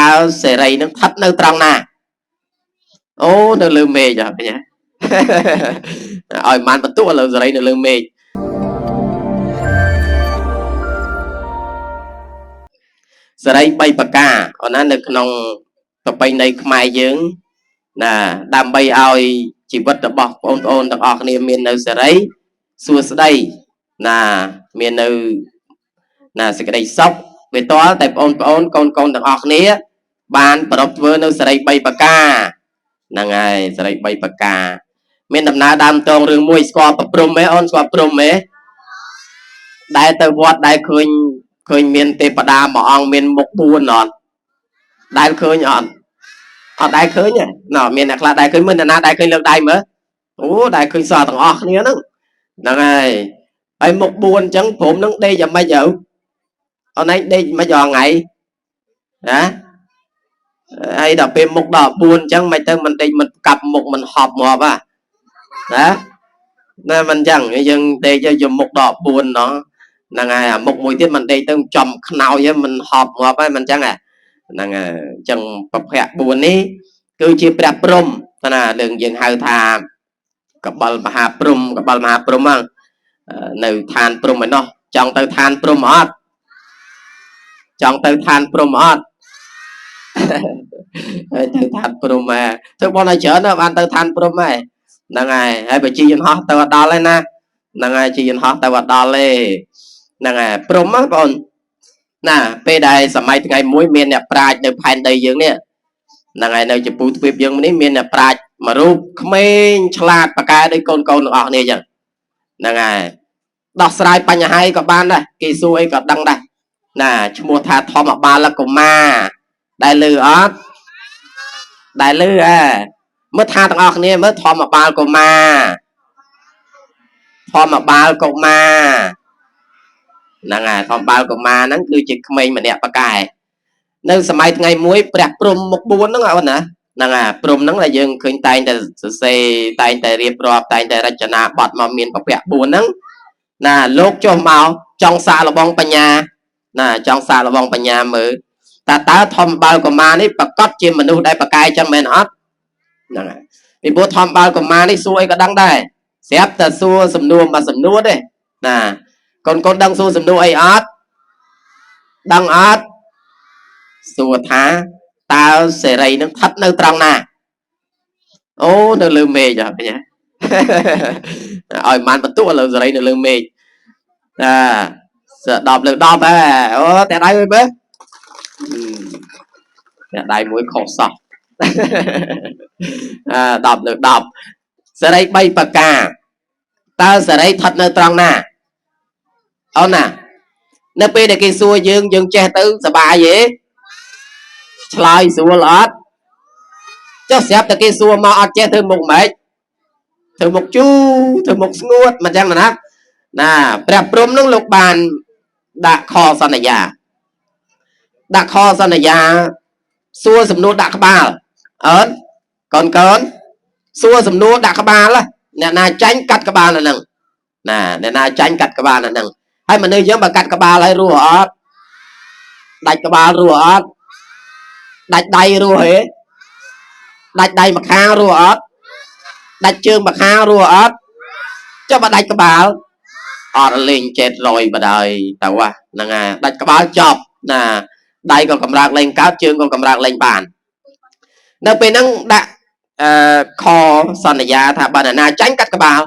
tao sẽ rầy nó thắt nơi trong nè ô nó lư mê cho nhá ôi man bật tụ là rầy nó lư mê sẽ rầy bay bạc ca ở nó được nông tập bay này mai dưỡng nè đam bay oi chỉ vật được bọc ôn được ọt niệm miền nơi sẽ rầy xua đây nè miền nơi nè sẽ cái đây sốc về to tại ôn con được ọt nia ban bật vơ nơi sẽ rầy bay bạc ca nè ngày sẽ rầy bay bạc ca miền đầm na đam tròn rừng mùi squat prom mấy on squat prom mấy đại từ vọt đại khơi miền tây bà đà mà ông miền mộc buôn nọ đại khơi nhọn ở đại khơi nhỉ nọ miền này là đại khơi mình là đại khơi lược đại mới ố đại khơi sò thằng óc nữa nè này ai mộc buôn chẳng phụng nó đây giờ bây giờ ở đây đây bây giờ ngày đó ai đọc bên mộc đỏ buôn chẳng mấy tên mình đây mình cặp một mình họp mò à đó nên mình chẳng dân đây cho dùng mộc đỏ buôn nó là ngày một mùi tiết mình đây tương chồng nào với mình họp ngọt với mình chẳng à là ngày chẳng bọc hẹp buồn đi cứ chỉ bẹp prom là đường dừng hai thà cặp bal mà prom ăn nơi than prom mà nó chọn từ than prom ót chọn từ than prom ót từ than prom mà thức bọn này chở nó ăn từ than prom này là ngày hay bị chi dân hót từ đó lên nè là ngày chi dân hót từ đó lên nè ngày prom á con nè pe đâyสมัยថ្ងៃមួយមានអ្នកប្រាជ្ញនៅផែនដីយើងនេះហ្នឹងហើយនៅចំពោះទ្វីបយើងនេះមានអ្នកប្រាជ្ញមួយរូបក្មេងឆ្លាតប៉ាកែដូចកូនទាំងអស់គ្នាអញ្ចឹងហ្នឹងហើយដោះស្រាយបញ្ហាក៏បានដែរគេសួរអីក៏ដឹងដែរណាឈ្មោះថាធម្មបាលកុមារដែលលឺអត់ដែលលឺមើលថាទាំងអស់គ្នាមើលធម្មបាលកុមារហ្នឹងហើយធម្មបាលកុមារហ្នឹងគឺជាក្មេងម្នាក់ប៉ាកែនៅសម័យថ្ងៃមួយព្រះព្រំមុខ4ហ្នឹងអូនណាហ្នឹងហើយព្រំហ្នឹងដែលយើងឃើញតែងតែសរសេរតែងតែរៀបរាប់តែងតែរចនាបទមកមានពពក4ហ្នឹងណាលោកចុះមកចង់សាកល្បងបញ្ញាណាចង់សាកល្បងបញ្ញាមើលតើធម្មបាលកុមារនេះប្រកាសជាមនុស្សដែលប៉ាកែចឹងមែនអត់ហ្នឹងហើយពីព្រោះធម្មបាលកុមារនេះសួរអីក៏ដឹងដែរស្រាប់តែសួរសំណួរមួយសំណួរទេណាកូនដឹងសួរសំណួរអីអត់ដឹងអត់សួរថាតើសេរីនឹងស្ថិតនៅត្រង់ណាអូនៅលើមេឃហ៎ញ៉ាឲ្យបានបន្ទុកលើសេរីនៅលើមេឃ10 លើ 10ហ៎អូតែដៃមួយមើលតែដៃមួយខុសសោះ10 លើ 10សេរី3ប្រការតើសេរីស្ថិតនៅត្រង់ណាអូនណានៅពេលដែលគេសួរយើងចេះទៅសบายទេឆ្លើយស្រួលអត់ចុះស្រាប់តែគេសួរមកអត់ចេះធ្វើមុខម៉េចធ្វើមុខជូរធ្វើមុខស្ងួតមិនចឹងណាព្រះព្រំនឹងលោកបានដាក់ខសន្យាសួរសំណួរដាក់ក្បាលអើកូនសួរសំណួរដាក់ក្បាលអ្នកណាចាញ់កាត់ក្បាលនៅនឹងណាអ្នកណាចាញ់កាត់ក្បាលនៅនឹងហើយមនុស្សយើងបើកាត់ក្បាលហើយរស់អត់ដាច់ក្បាលរស់អត់ដាច់ដៃរស់ហេដាច់ដៃម្ខាងរស់អត់ដាច់ជើងម្ខាងរស់អត់ចុះបើដាច់ក្បាលអត់លេងចេតរយបដ ாய் ទៅហ្នឹងហើយដាច់ក្បាលចប់ណាដៃក៏កម្រើកលេងកើតជើងក៏កម្រើកលេងបាននៅពេលហ្នឹងដាក់ខសន្យាថាបើណាចាញ់កាត់ក្បាល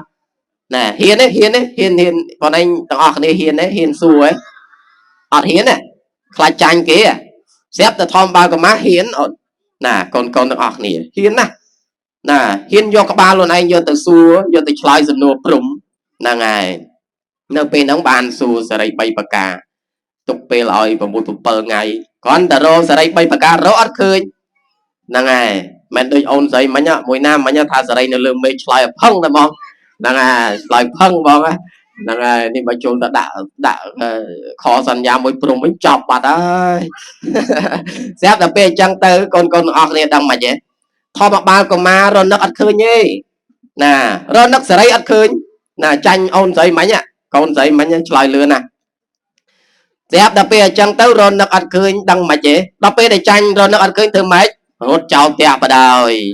ណែហ៊ានបងឯងទាំងអស់គ្នាហ៊ានសួរហ៎អត់ហ៊ានទេខ្លាចចាញ់គេស្រាប់តែធម្មបាលកុមារហ៊ានអូនណាកូនទាំងអស់គ្នាហ៊ានណាហ៊ានយកក្បាលខ្លួនឯងយកទៅសួរយកទៅឆ្លើយសំណួរព្រំហ្នឹងហើយនៅពេលហ្នឹងបានសួរសេរី3ប្រការទុកពេលឲ្យ6 7ថ្ងៃគ្រាន់តែរកសេរី3ប្រការរកអត់ឃើញហ្នឹងហើយមិនដូចអូនស្រីមិញមួយណាមិញថាសេរីនៅលើមេឃឆ្លើយផឹងតែហ្មងហ្នឹងហើយឆ្លើយផឹងបងហ្នឹងហើយនេះបើចូលទៅដាក់ខសន្យាមួយព្រំវិញចប់បាត់ហើយស្រាប់តែពេលអញ្ចឹងទៅកូនទាំងអស់គ្នាដឹងមិនទេធម្មបាលកុមាររនឹកអត់ឃើញទេណារនឹកសេរីអត់ឃើញណាចាញ់អូនស្រីមិញកូនស្រីមិញឆ្លើយលឿនណា dẹp đập bia chẳng tới rồi nó ăn khơi đăng mà chế đập bia để tranh rồi nó ăn khơi từ mấy rút chào tẹp vào đời